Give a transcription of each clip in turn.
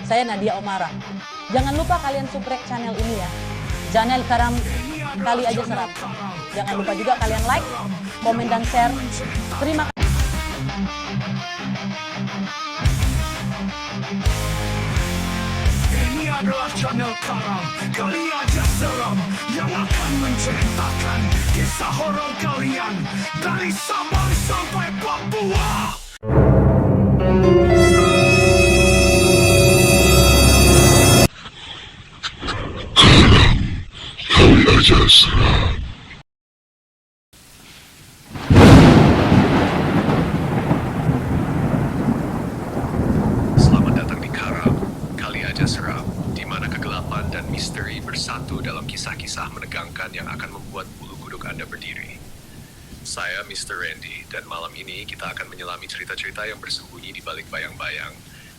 saya Nadia Omara. Jangan lupa kalian subrek channel ini ya. Channel Karam Kali Aja Seram. Jangan lupa juga kalian like, komen, dan share. Terima kasih. Ini adalah channel Karam Kali Aja Seram yang akan menceritakan kisah horor kalian dari Sabang sampai Papua. Kali Aja Seram. Selamat datang di Karam Kali Aja Seram, di mana kegelapan dan misteri bersatu dalam kisah-kisah menegangkan yang akan membuat bulu kuduk Anda berdiri. Saya Mr. Randy, dan malam ini kita akan menyelami cerita-cerita yang bersembunyi di balik bayang-bayang,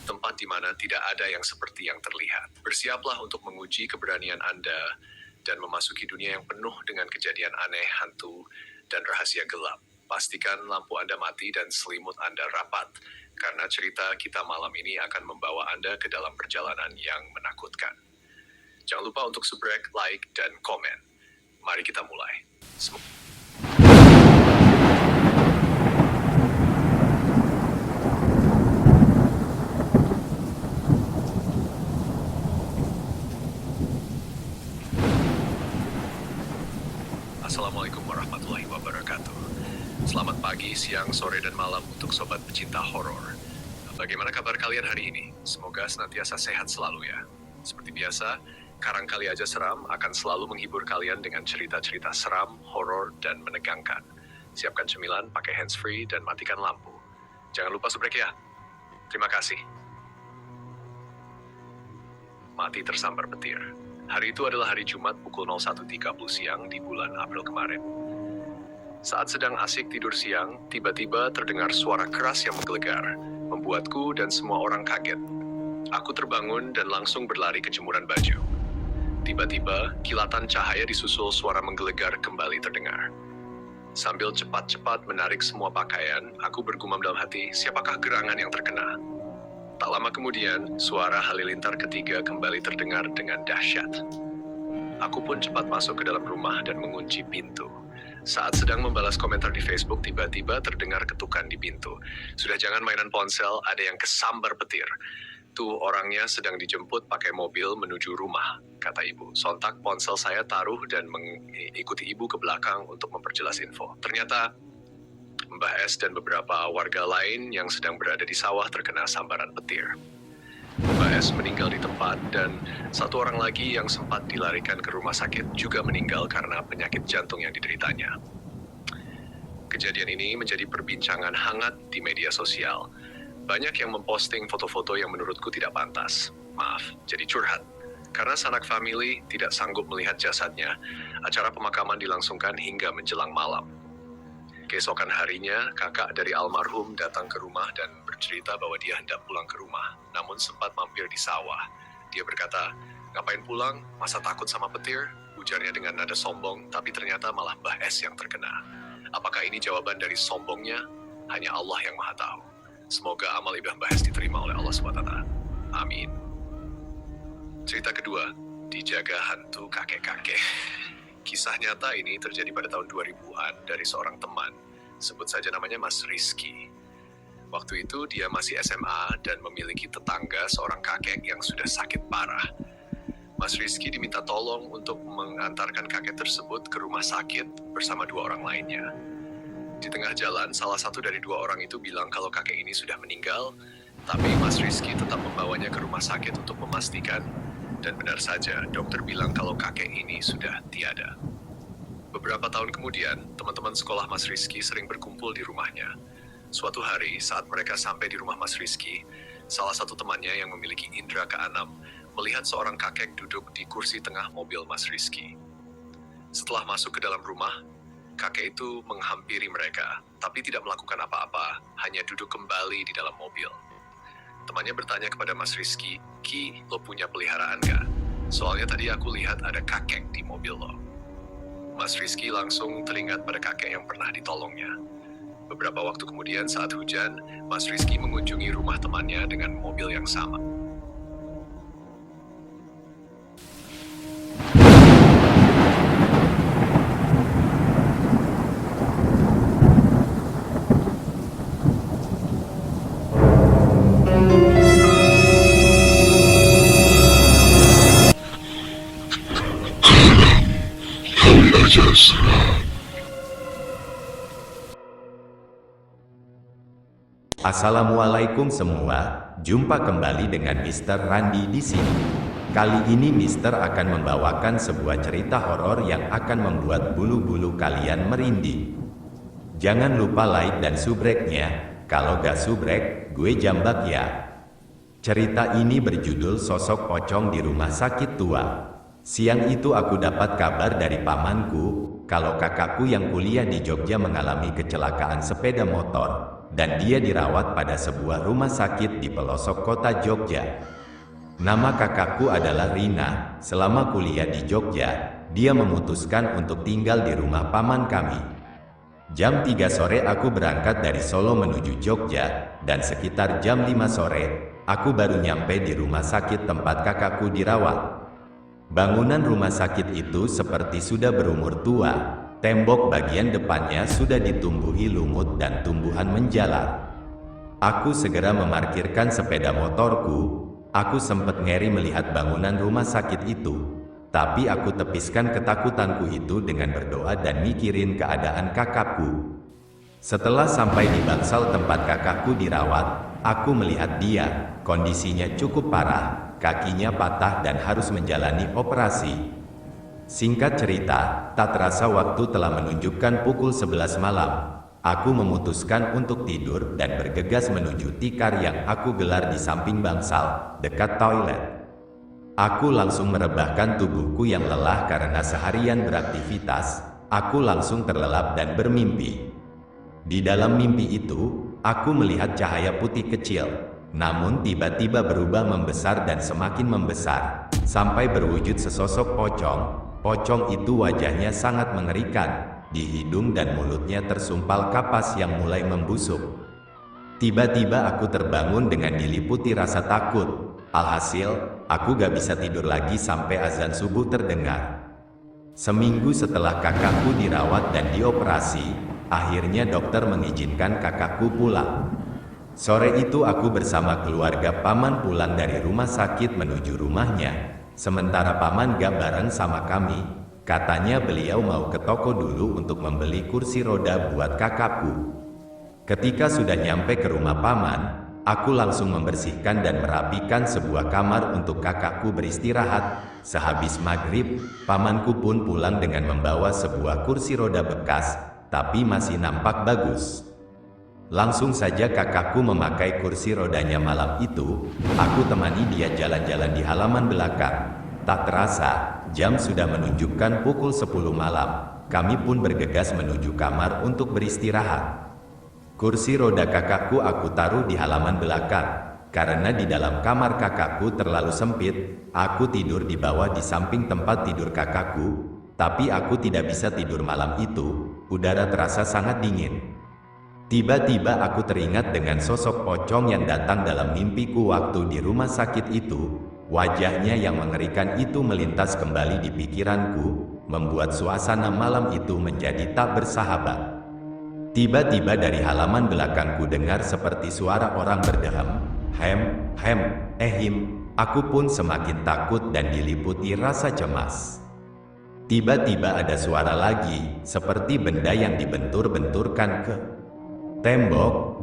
tempat di mana tidak ada yang seperti yang terlihat. Bersiaplah untuk menguji keberanian Anda dan memasuki dunia yang penuh dengan kejadian aneh, hantu, dan rahasia gelap. Pastikan lampu Anda mati dan selimut Anda rapat, karena cerita kita malam ini akan membawa Anda ke dalam perjalanan yang menakutkan. Jangan lupa untuk subrek, like, dan komen. Mari kita mulai. Assalamualaikum warahmatullahi wabarakatuh. Selamat pagi, siang, sore, dan malam untuk sobat pecinta horor. Bagaimana kabar kalian hari ini? Semoga senantiasa sehat selalu ya. Seperti biasa, Karang Kali Aja Seram akan selalu menghibur kalian dengan cerita-cerita seram, horor, dan menegangkan. Siapkan cemilan, pakai handsfree, dan matikan lampu. Jangan lupa subrek ya. Terima kasih. Mati tersambar petir. Hari itu adalah hari Jumat pukul 01.30 siang di bulan April kemarin. Saat sedang asik tidur siang, tiba-tiba terdengar suara keras yang menggelegar, membuatku dan semua orang kaget. Aku terbangun dan langsung berlari ke jemuran baju. Tiba-tiba, kilatan cahaya disusul suara menggelegar kembali terdengar. Sambil cepat-cepat menarik semua pakaian, aku bergumam dalam hati, siapakah gerangan yang terkena? Tak lama kemudian, suara halilintar ketiga kembali terdengar dengan dahsyat. Aku pun cepat masuk ke dalam rumah dan mengunci pintu. Saat sedang membalas komentar di Facebook, tiba-tiba terdengar ketukan di pintu. Sudah jangan mainan ponsel, ada yang kesambar petir. Tuh orangnya sedang dijemput pakai mobil menuju rumah, kata ibu. Sontak ponsel saya taruh dan mengikuti ibu ke belakang untuk memperjelas info. Ternyata Mbah S dan beberapa warga lain yang sedang berada di sawah terkena sambaran petir. Mbah S meninggal di tempat dan satu orang lagi yang sempat dilarikan ke rumah sakit juga meninggal karena penyakit jantung yang dideritanya. Kejadian ini menjadi perbincangan hangat di media sosial. Banyak yang memposting foto-foto yang menurutku tidak pantas. Maaf, jadi curhat. Karena sanak famili tidak sanggup melihat jasadnya, acara pemakaman dilangsungkan hingga menjelang malam. Keesokan harinya, kakak dari almarhum datang ke rumah dan bercerita bahwa dia hendak pulang ke rumah, namun sempat mampir di sawah. Dia berkata, ngapain pulang? Masa takut sama petir? Ujarnya dengan nada sombong, tapi ternyata malah Mbah S yang terkena. Apakah ini jawaban dari sombongnya? Hanya Allah yang Maha Tahu. Semoga amal ibadah Mbah S diterima oleh Allah SWT. Amin. Cerita kedua, dijaga hantu kakek-kakek. Kisah nyata ini terjadi pada tahun 2000-an dari seorang teman, sebut saja namanya Mas Rizky. Waktu itu dia masih SMA dan memiliki tetangga seorang kakek yang sudah sakit parah. Mas Rizky diminta tolong untuk mengantarkan kakek tersebut ke rumah sakit bersama dua orang lainnya. Di tengah jalan, salah satu dari dua orang itu bilang kalau kakek ini sudah meninggal, tapi Mas Rizky tetap membawanya ke rumah sakit untuk memastikan. Dan benar saja, dokter bilang kalau kakek ini sudah tiada. Beberapa tahun kemudian, teman-teman sekolah Mas Rizky sering berkumpul di rumahnya. Suatu hari, saat mereka sampai di rumah Mas Rizky, salah satu temannya yang memiliki indera keenam melihat seorang kakek duduk di kursi tengah mobil Mas Rizky. Setelah masuk ke dalam rumah, kakek itu menghampiri mereka, tapi tidak melakukan apa-apa, hanya duduk kembali di dalam mobil. Temannya bertanya kepada Mas Rizky, Ki, lo punya peliharaan gak? Soalnya tadi aku lihat ada kakek di mobil lo. Mas Rizky langsung teringat pada kakek yang pernah ditolongnya. Beberapa waktu kemudian saat hujan, Mas Rizky mengunjungi rumah temannya dengan mobil yang sama. Assalamualaikum semua, jumpa kembali dengan Mr. Randi di sini. Kali ini Mr. akan membawakan sebuah cerita horor yang akan membuat bulu-bulu kalian merinding. Jangan lupa like dan subscribe-nya, kalau gak subscribe, gue jambak ya. Cerita ini berjudul Sosok Pocong di Rumah Sakit Tua. Siang itu aku dapat kabar dari pamanku, kalau kakakku yang kuliah di Jogja mengalami kecelakaan sepeda motor, dan dia dirawat pada sebuah rumah sakit di pelosok kota Jogja. Nama kakakku adalah Rina. Selama kuliah di Jogja, dia memutuskan untuk tinggal di rumah paman kami. Jam 3 sore aku berangkat dari Solo menuju Jogja, dan sekitar jam 5 sore, aku baru nyampe di rumah sakit tempat kakakku dirawat. Bangunan rumah sakit itu seperti sudah berumur tua. Tembok bagian depannya sudah ditumbuhi lumut dan tumbuhan menjalar. Aku segera memarkirkan sepeda motorku. Aku sempat ngeri melihat bangunan rumah sakit itu, tapi aku tepiskan ketakutanku itu dengan berdoa dan mikirin keadaan kakakku. Setelah sampai di bangsal tempat kakakku dirawat, aku melihat dia, kondisinya cukup parah, kakinya patah dan harus menjalani operasi. Singkat cerita, tak terasa waktu telah menunjukkan pukul 11 malam. Aku memutuskan untuk tidur dan bergegas menuju tikar yang aku gelar di samping bangsal, dekat toilet. Aku langsung merebahkan tubuhku yang lelah karena seharian beraktivitas. Aku langsung terlelap dan bermimpi. Di dalam mimpi itu, aku melihat cahaya putih kecil, namun tiba-tiba berubah membesar dan semakin membesar, sampai berwujud sesosok pocong. Pocong itu wajahnya sangat mengerikan. Di hidung dan mulutnya tersumpal kapas yang mulai membusuk. Tiba-tiba aku terbangun dengan diliputi rasa takut. Alhasil, aku gak bisa tidur lagi sampai azan subuh terdengar. Seminggu setelah kakakku dirawat dan dioperasi, akhirnya dokter mengizinkan kakakku pulang. Sore itu aku bersama keluarga paman pulang dari rumah sakit menuju rumahnya. Sementara paman gak bareng sama kami. Katanya beliau mau ke toko dulu untuk membeli kursi roda buat kakakku. Ketika sudah nyampe ke rumah paman, aku langsung membersihkan dan merapikan sebuah kamar untuk kakakku beristirahat. Sehabis maghrib, pamanku pun pulang dengan membawa sebuah kursi roda bekas, tapi masih nampak bagus. Langsung saja kakakku memakai kursi rodanya malam itu. Aku temani dia jalan-jalan di halaman belakang. Tak terasa, jam sudah menunjukkan pukul 10 malam. Kami pun bergegas menuju kamar untuk beristirahat. Kursi roda kakakku aku taruh di halaman belakang. Karena di dalam kamar kakakku terlalu sempit, aku tidur di bawah di samping tempat tidur kakakku. Tapi aku tidak bisa tidur malam itu, udara terasa sangat dingin. Tiba-tiba aku teringat dengan sosok pocong yang datang dalam mimpiku waktu di rumah sakit itu. Wajahnya yang mengerikan itu melintas kembali di pikiranku, membuat suasana malam itu menjadi tak bersahabat. Tiba-tiba dari halaman belakangku dengar seperti suara orang berdeham, ehim. Aku pun semakin takut dan diliputi rasa cemas. Tiba-tiba ada suara lagi, seperti benda yang dibentur-benturkan ke tembok.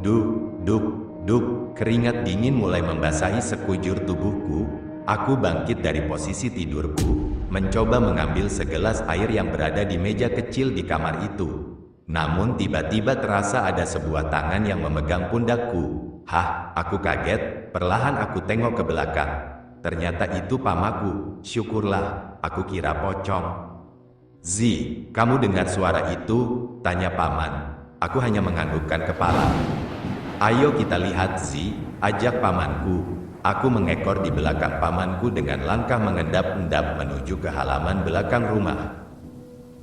Duk, keringat dingin mulai membasahi sekujur tubuhku. Aku bangkit dari posisi tidurku, mencoba mengambil segelas air yang berada di meja kecil di kamar itu. Namun tiba-tiba terasa ada sebuah tangan yang memegang pundakku. Aku kaget, perlahan aku tengok ke belakang. Ternyata itu pamaku. Syukurlah, aku kira pocong. "Zi, kamu dengar suara itu?" tanya paman. Aku hanya menganggukkan kepala. "Ayo kita lihat Zi," ajak pamanku. Aku mengekor di belakang pamanku dengan langkah mengendap-endap menuju ke halaman belakang rumah.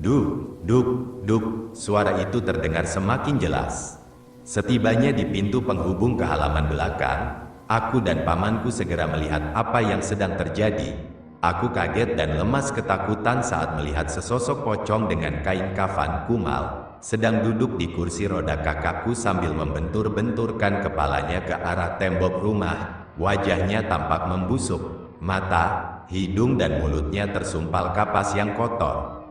Duk, suara itu terdengar semakin jelas. Setibanya di pintu penghubung ke halaman belakang, aku dan pamanku segera melihat apa yang sedang terjadi. Aku kaget dan lemas ketakutan saat melihat sesosok pocong dengan kain kafan kumal, sedang duduk di kursi roda kakakku sambil membentur-benturkan kepalanya ke arah tembok rumah. Wajahnya tampak membusuk, mata, hidung dan mulutnya tersumpal kapas yang kotor.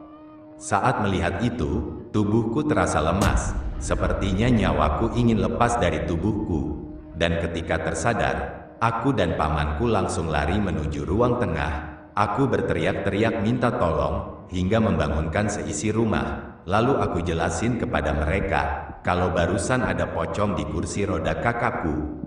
Saat melihat itu, tubuhku terasa lemas, sepertinya nyawaku ingin lepas dari tubuhku. dan ketika tersadar, aku dan pamanku langsung lari menuju ruang tengah. Aku berteriak-teriak minta tolong, hingga membangunkan seisi rumah. Lalu aku jelasin kepada mereka, kalau barusan ada pocong di kursi roda kakakku.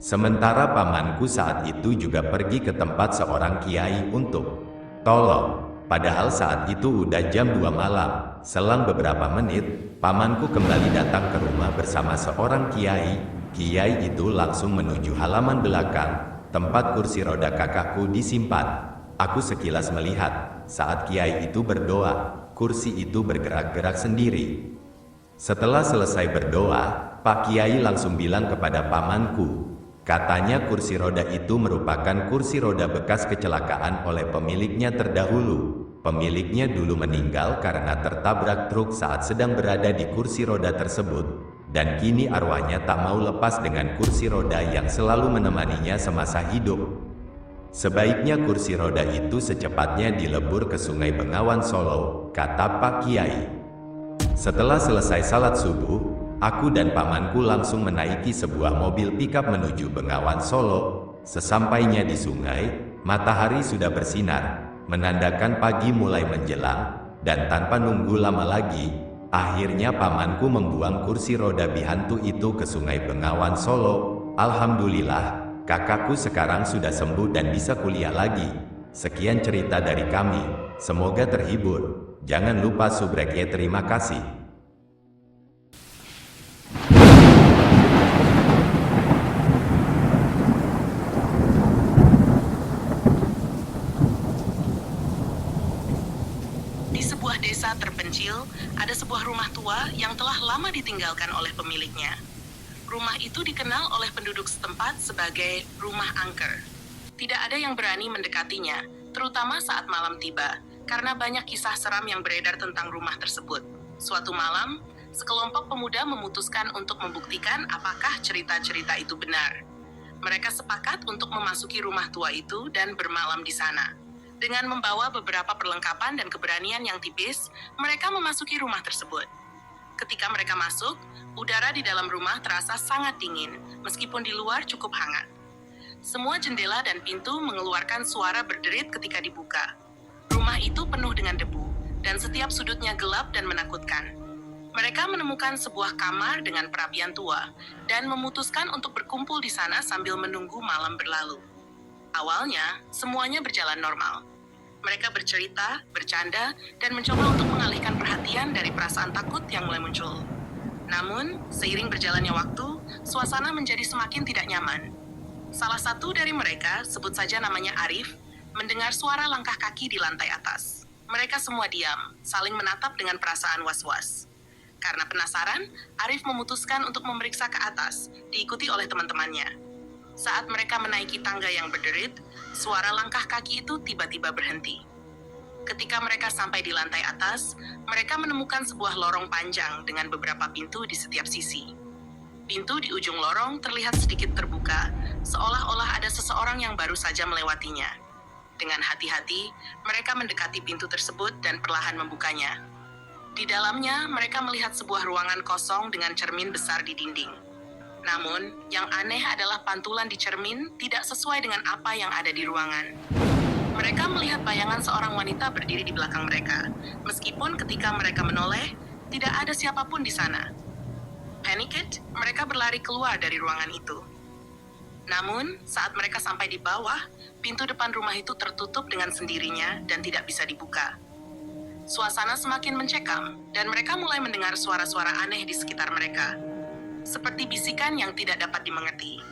Sementara pamanku saat itu juga pergi ke tempat seorang kiai untuk tolong. Padahal saat itu udah jam 2 malam. Selang beberapa menit, pamanku kembali datang ke rumah bersama seorang kiai. Kiai itu langsung menuju halaman belakang, tempat kursi roda kakakku disimpan. Aku sekilas melihat, saat kiai itu berdoa, kursi itu bergerak-gerak sendiri. Setelah selesai berdoa, Pak Kiai langsung bilang kepada pamanku, katanya kursi roda itu merupakan kursi roda bekas kecelakaan oleh pemiliknya terdahulu. Pemiliknya dulu meninggal karena tertabrak truk saat sedang berada di kursi roda tersebut, dan kini arwahnya tak mau lepas dengan kursi roda yang selalu menemaninya semasa hidup. Sebaiknya kursi roda itu secepatnya dilebur ke Sungai Bengawan Solo, kata Pak Kiai. Setelah selesai salat subuh, aku dan pamanku langsung menaiki sebuah mobil pikap menuju Bengawan Solo. Sesampainya di sungai, matahari sudah bersinar, menandakan pagi mulai menjelang, dan tanpa nunggu lama lagi, akhirnya pamanku membuang kursi roda bihantu itu ke Sungai Bengawan Solo. Alhamdulillah, kakakku sekarang sudah sembuh dan bisa kuliah lagi. Sekian cerita dari kami, semoga terhibur. Jangan lupa subrek ya, terima kasih. Di sebuah desa terpencil, ada sebuah rumah tua yang telah lama ditinggalkan oleh pemiliknya. Rumah itu dikenal oleh penduduk setempat sebagai rumah angker. Tidak ada yang berani mendekatinya, terutama saat malam tiba, karena banyak kisah seram yang beredar tentang rumah tersebut. Suatu malam, sekelompok pemuda memutuskan untuk membuktikan apakah cerita-cerita itu benar. Mereka sepakat untuk memasuki rumah tua itu dan bermalam di sana. Dengan membawa beberapa perlengkapan dan keberanian yang tipis, mereka memasuki rumah tersebut. Ketika mereka masuk, udara di dalam rumah terasa sangat dingin, meskipun di luar cukup hangat. Semua jendela dan pintu mengeluarkan suara berderit ketika dibuka. Rumah itu penuh dengan debu, dan setiap sudutnya gelap dan menakutkan. Mereka menemukan sebuah kamar dengan perapian tua, dan memutuskan untuk berkumpul di sana sambil menunggu malam berlalu. Awalnya, semuanya berjalan normal. Mereka bercerita, bercanda, dan mencoba untuk mengalihkan perhatian dari perasaan takut yang mulai muncul. Namun, seiring berjalannya waktu, suasana menjadi semakin tidak nyaman. Salah satu dari mereka, sebut saja namanya Arif, mendengar suara langkah kaki di lantai atas. Mereka semua diam, saling menatap dengan perasaan was-was. Karena penasaran, Arif memutuskan untuk memeriksa ke atas, diikuti oleh teman-temannya. Saat mereka menaiki tangga yang berderit, suara langkah kaki itu tiba-tiba berhenti. Ketika mereka sampai di lantai atas, mereka menemukan sebuah lorong panjang dengan beberapa pintu di setiap sisi. Pintu di ujung lorong terlihat sedikit terbuka, seolah-olah ada seseorang yang baru saja melewatinya. Dengan hati-hati, mereka mendekati pintu tersebut dan perlahan membukanya. Di dalamnya, mereka melihat sebuah ruangan kosong dengan cermin besar di dinding. Namun, yang aneh adalah pantulan di cermin tidak sesuai dengan apa yang ada di ruangan. Mereka melihat bayangan seorang wanita berdiri di belakang mereka, meskipun ketika mereka menoleh, tidak ada siapapun di sana. Panicked, mereka berlari keluar dari ruangan itu. Namun, saat mereka sampai di bawah, pintu depan rumah itu tertutup dengan sendirinya dan tidak bisa dibuka. Suasana semakin mencekam, dan mereka mulai mendengar suara-suara aneh di sekitar mereka. Seperti bisikan yang tidak dapat dimengerti.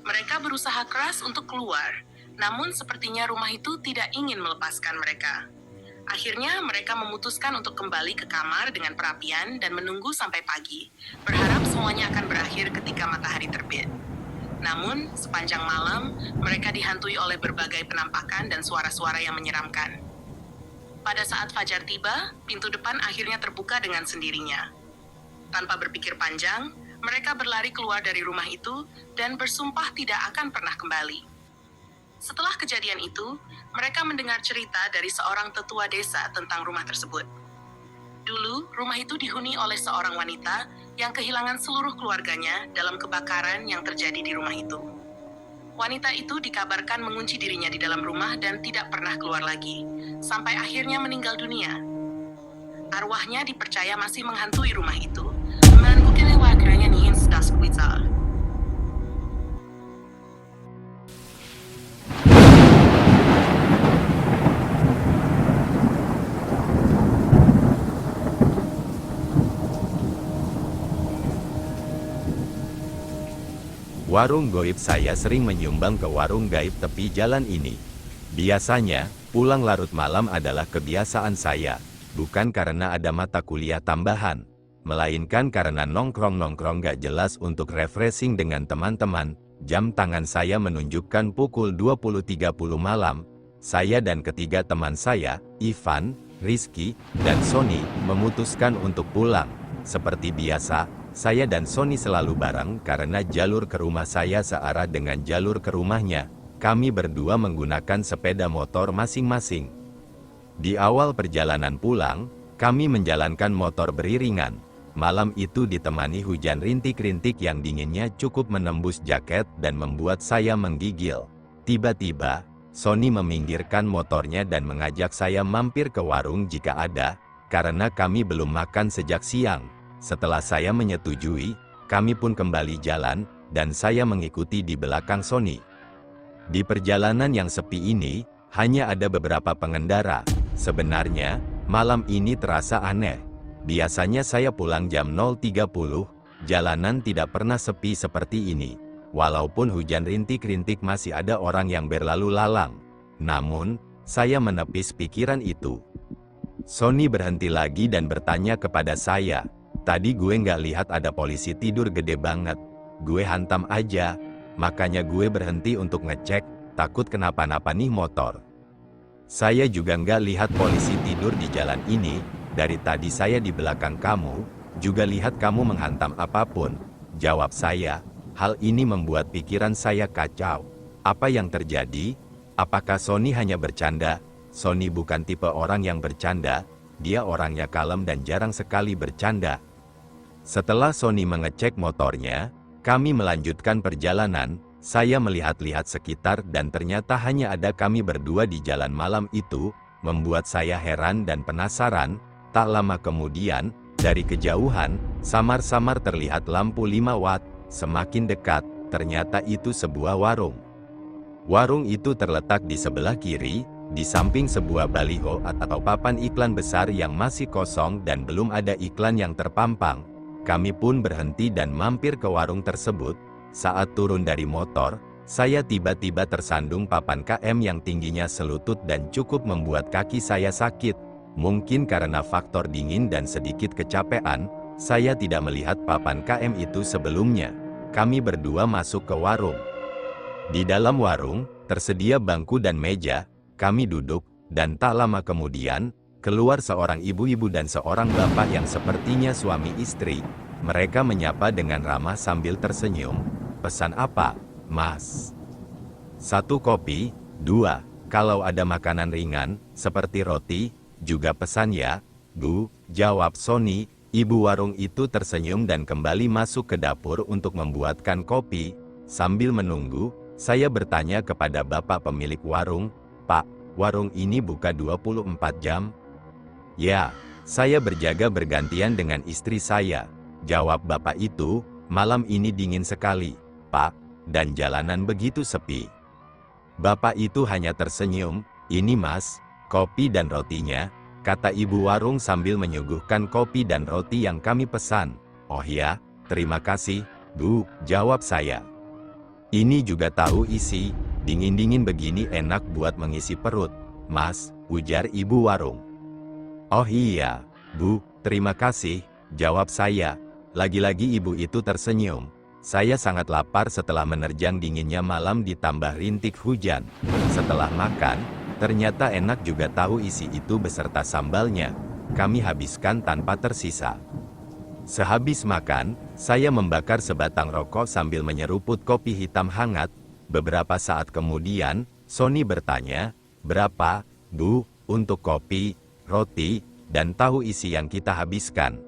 Mereka berusaha keras untuk keluar, namun sepertinya rumah itu tidak ingin melepaskan mereka. Akhirnya mereka memutuskan untuk kembali ke kamar dengan perapian dan menunggu sampai pagi, berharap semuanya akan berakhir ketika matahari terbit. Namun, sepanjang malam, mereka dihantui oleh berbagai penampakan dan suara-suara yang menyeramkan. Pada saat fajar tiba, pintu depan akhirnya terbuka dengan sendirinya. Tanpa berpikir panjang, mereka berlari keluar dari rumah itu dan bersumpah tidak akan pernah kembali. Setelah kejadian itu, mereka mendengar cerita dari seorang tetua desa tentang rumah tersebut. Dulu, rumah itu dihuni oleh seorang wanita yang kehilangan seluruh keluarganya dalam kebakaran yang terjadi di rumah itu. Wanita itu dikabarkan mengunci dirinya di dalam rumah dan tidak pernah keluar lagi, sampai akhirnya meninggal dunia. Arwahnya dipercaya masih menghantui rumah itu, mengukirin wakilnya Nihins das Kuitzal. Warung goib saya sering menyumbang ke warung gaib tepi jalan ini. Biasanya, pulang larut malam adalah kebiasaan saya, bukan karena ada mata kuliah tambahan, melainkan karena nongkrong-nongkrong gak jelas untuk refreshing dengan teman-teman. Jam tangan saya menunjukkan pukul 20.30 malam. Saya dan ketiga teman saya, Ivan, Rizky, dan Sony, memutuskan untuk pulang. Seperti biasa, saya dan Sony selalu bareng karena jalur ke rumah saya searah dengan jalur ke rumahnya. Kami berdua menggunakan sepeda motor masing-masing. Di awal perjalanan pulang, kami menjalankan motor beriringan. Malam itu ditemani hujan rintik-rintik yang dinginnya cukup menembus jaket dan membuat saya menggigil. Tiba-tiba, Sony meminggirkan motornya dan mengajak saya mampir ke warung jika ada, karena kami belum makan sejak siang. Setelah saya menyetujui, kami pun kembali jalan, dan saya mengikuti di belakang Sony. Di perjalanan yang sepi ini, hanya ada beberapa pengendara. Sebenarnya, malam ini terasa aneh. Biasanya saya pulang jam 0.30, jalanan tidak pernah sepi seperti ini. Walaupun hujan rintik-rintik masih ada orang yang berlalu lalang. Namun, saya menepis pikiran itu. Sony berhenti lagi dan bertanya kepada saya, "Tadi gue nggak lihat ada polisi tidur gede banget. Gue hantam aja, makanya gue berhenti untuk ngecek, takut kenapa-napa nih motor." "Saya juga nggak lihat polisi tidur di jalan ini, dari tadi saya di belakang kamu, juga lihat kamu menghantam apapun," jawab saya. Hal ini membuat pikiran saya kacau. Apa yang terjadi? Apakah Sony hanya bercanda? Sony bukan tipe orang yang bercanda, dia orangnya kalem dan jarang sekali bercanda. Setelah Sony mengecek motornya, kami melanjutkan perjalanan. Saya melihat-lihat sekitar dan ternyata hanya ada kami berdua di jalan malam itu, membuat saya heran dan penasaran. Tak lama kemudian, dari kejauhan, samar-samar terlihat lampu 5 watt, semakin dekat, ternyata itu sebuah warung. Warung itu terletak di sebelah kiri, di samping sebuah baliho atau papan iklan besar yang masih kosong dan belum ada iklan yang terpampang. Kami pun berhenti dan mampir ke warung tersebut. Saat turun dari motor, saya tiba-tiba tersandung papan KM yang tingginya selutut dan cukup membuat kaki saya sakit. Mungkin karena faktor dingin dan sedikit kecapean, saya tidak melihat papan KM itu sebelumnya. Kami berdua masuk ke warung. Di dalam warung, tersedia bangku dan meja. Kami duduk, dan tak lama kemudian, keluar seorang ibu-ibu dan seorang bapak yang sepertinya suami istri. Mereka menyapa dengan ramah sambil tersenyum. "Pesan apa, Mas?" "1 kopi, 2, kalau ada makanan ringan, seperti roti, juga pesan ya, Bu," jawab Sony. Ibu warung itu tersenyum dan kembali masuk ke dapur untuk membuatkan kopi. Sambil menunggu, saya bertanya kepada bapak pemilik warung, "Pak, warung ini buka 24 jam?" "Ya, saya berjaga bergantian dengan istri saya," jawab bapak itu. "Malam ini dingin sekali, Pak, dan jalanan begitu sepi." Bapak itu hanya tersenyum. "Ini Mas, kopi dan rotinya," kata ibu warung sambil menyuguhkan kopi dan roti yang kami pesan. "Oh ya, terima kasih, Bu," jawab saya. "Ini juga tahu isi, dingin-dingin begini enak buat mengisi perut, Mas," ujar ibu warung. "Oh iya, Bu, terima kasih," jawab saya. Lagi-lagi ibu itu tersenyum. Saya sangat lapar setelah menerjang dinginnya malam ditambah rintik hujan. Setelah makan, ternyata enak juga tahu isi itu beserta sambalnya. Kami habiskan tanpa tersisa. Sehabis makan, saya membakar sebatang rokok sambil menyeruput kopi hitam hangat. Beberapa saat kemudian, Sony bertanya, "Berapa, Bu, untuk kopi, roti, dan tahu isi yang kita habiskan?"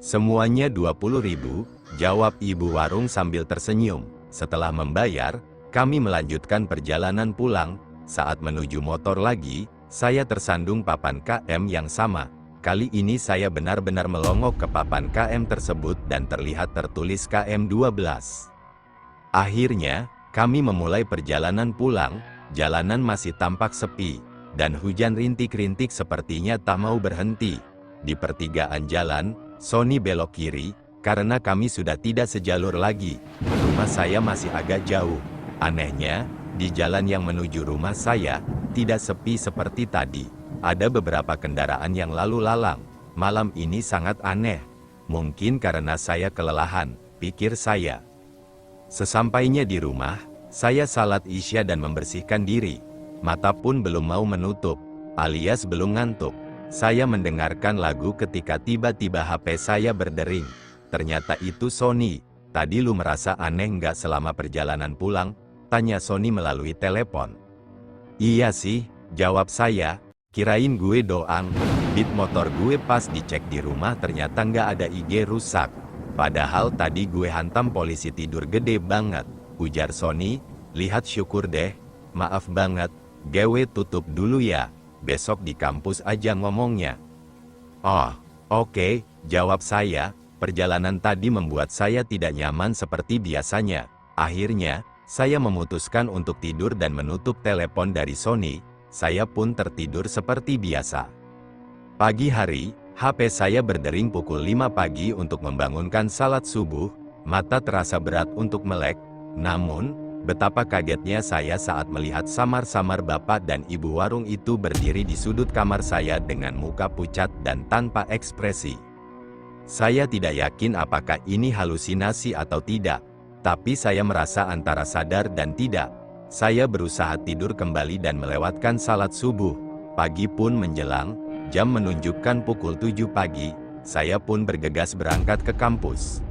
Semuanya 20.000, jawab ibu warung sambil tersenyum. Setelah membayar, kami melanjutkan perjalanan pulang. Saat menuju motor lagi, saya tersandung papan KM yang sama. Kali ini saya benar-benar melongok ke papan KM tersebut dan terlihat tertulis KM 12. Akhirnya, kami memulai perjalanan pulang. Jalanan masih tampak sepi, dan hujan rintik-rintik sepertinya tak mau berhenti. Di pertigaan jalan, Sony belok kiri, karena kami sudah tidak sejalur lagi. Rumah saya masih agak jauh. Anehnya, di jalan yang menuju rumah saya, tidak sepi seperti tadi. Ada beberapa kendaraan yang lalu lalang. Malam ini sangat aneh. Mungkin karena saya kelelahan, pikir saya. Sesampainya di rumah, saya salat Isya dan membersihkan diri. Mata pun belum mau menutup, alias belum ngantuk. Saya mendengarkan lagu ketika tiba-tiba HP saya berdering. Ternyata itu Sony. Tadi lu merasa aneh nggak selama perjalanan pulang? Tanya Sony melalui telepon. Iya sih, jawab saya. Kirain gue doang. Bit motor gue pas dicek di rumah ternyata nggak ada IG rusak. Padahal tadi gue hantam polisi tidur gede banget. Ujar Sony, lihat syukur deh. Maaf banget, gue tutup dulu ya. Besok di kampus aja ngomongnya. Oh, oke, jawab saya. Perjalanan tadi membuat saya tidak nyaman seperti biasanya. Akhirnya, saya memutuskan untuk tidur dan menutup telepon dari Sony. Saya pun tertidur seperti biasa. Pagi hari, HP saya berdering pukul 5 pagi untuk membangunkan salat subuh. Mata terasa berat untuk melek. Namun, betapa kagetnya saya saat melihat samar-samar bapak dan ibu warung itu berdiri di sudut kamar saya dengan muka pucat dan tanpa ekspresi. Saya tidak yakin apakah ini halusinasi atau tidak, tapi saya merasa antara sadar dan tidak. Saya berusaha tidur kembali dan melewatkan salat subuh. Pagi pun menjelang, jam menunjukkan pukul 7 pagi, saya pun bergegas berangkat ke kampus.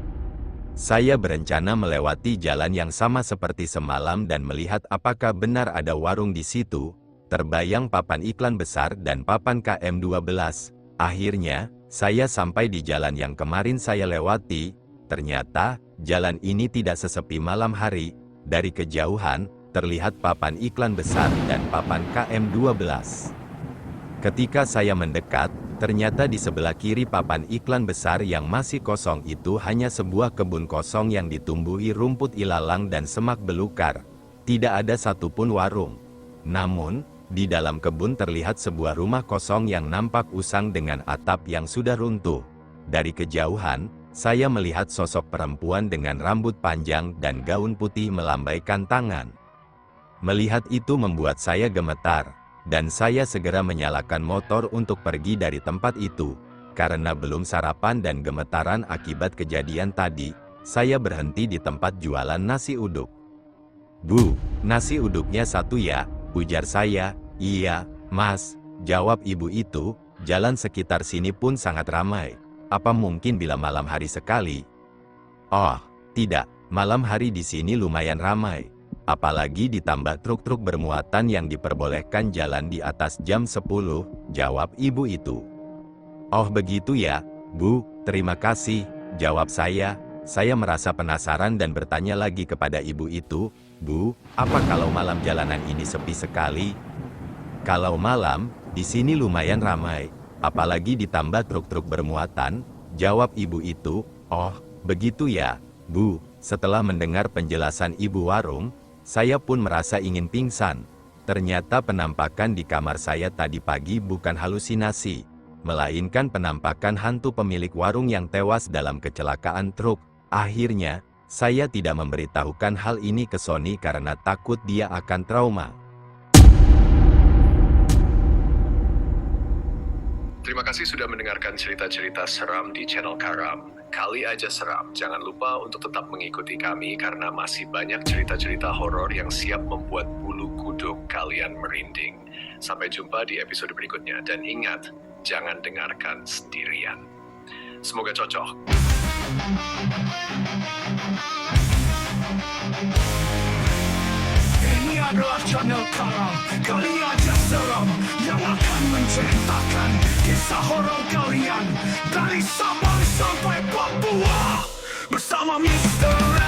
Saya berencana melewati jalan yang sama seperti semalam dan melihat apakah benar ada warung di situ. Terbayang papan iklan besar dan papan KM 12. Akhirnya, saya sampai di jalan yang kemarin saya lewati. Ternyata, jalan ini tidak sesepi malam hari. Dari kejauhan, terlihat papan iklan besar dan papan KM 12. Ketika saya mendekat, ternyata di sebelah kiri papan iklan besar yang masih kosong itu hanya sebuah kebun kosong yang ditumbuhi rumput ilalang dan semak belukar. Tidak ada satupun warung. Namun, di dalam kebun terlihat sebuah rumah kosong yang nampak usang dengan atap yang sudah runtuh. Dari kejauhan, saya melihat sosok perempuan dengan rambut panjang dan gaun putih melambaikan tangan. Melihat itu membuat saya gemetar. Dan saya segera menyalakan motor untuk pergi dari tempat itu. Karena belum sarapan dan gemetaran akibat kejadian tadi, saya berhenti di tempat jualan nasi uduk. Bu, nasi uduknya satu ya, ujar saya. Iya, mas, jawab ibu itu, jalan sekitar sini pun sangat ramai. Apa mungkin bila malam hari sekali? Oh, tidak, malam hari di sini lumayan ramai. Apalagi ditambah truk-truk bermuatan yang diperbolehkan jalan di atas jam 10, jawab ibu itu. Oh begitu ya, Bu, terima kasih, jawab saya. Saya merasa penasaran dan bertanya lagi kepada ibu itu, Bu, apa kalau malam jalanan ini sepi sekali? Kalau malam, di sini lumayan ramai, apalagi ditambah truk-truk bermuatan, jawab ibu itu. Oh, begitu ya, Bu. Setelah mendengar penjelasan ibu warung, saya pun merasa ingin pingsan. Ternyata penampakan di kamar saya tadi pagi bukan halusinasi, melainkan penampakan hantu pemilik warung yang tewas dalam kecelakaan truk. Akhirnya, saya tidak memberitahukan hal ini ke Sony karena takut dia akan trauma. Terima kasih sudah mendengarkan cerita-cerita seram di channel Karam. Kali aja seram, jangan lupa untuk tetap mengikuti kami karena masih banyak cerita-cerita horor yang siap membuat bulu kuduk kalian merinding. Sampai jumpa di episode berikutnya dan ingat, jangan dengarkan sendirian. Semoga cocok. Ini adalah channel Karam, kali aja seram, yang akan menceritakan kisah horor kalian dari Sabang sampai Papua bersama Mr.